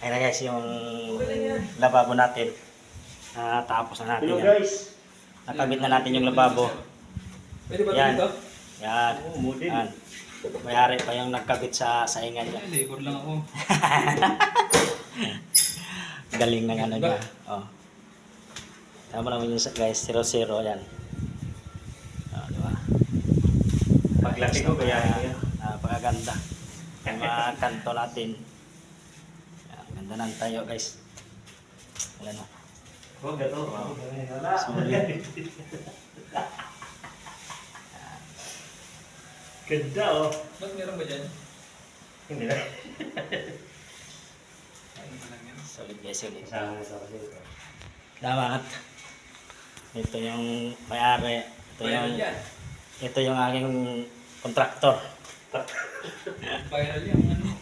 Ayan na guys, yung lababo natin. Tapos na natin Hello yan. guys. Nakabit na natin yung lababo. Pwede ba Yan. dito? Yan. Oh, model. Yan. Mayari pa yung nagkabit sa saingan niya. Labor lang ako. Galing ng ano niya. Oh. Tama naman yun guys, 0-0 yan. Oh, diba? Paglaki ko kaya yan. Napakaganda. Yung mga kanto natin. Yan, ganda ng tayo guys. Ayan o. Oh, gato. Solid. Ganda oh. Ba't meron ba dyan? Hindi na. Ano pa lang yan? Solid guys, solid. Kasama sa kasi ito. Dapat. Ito yung may-ari. Ito yung aking kontraktor. Viral yan. Ano?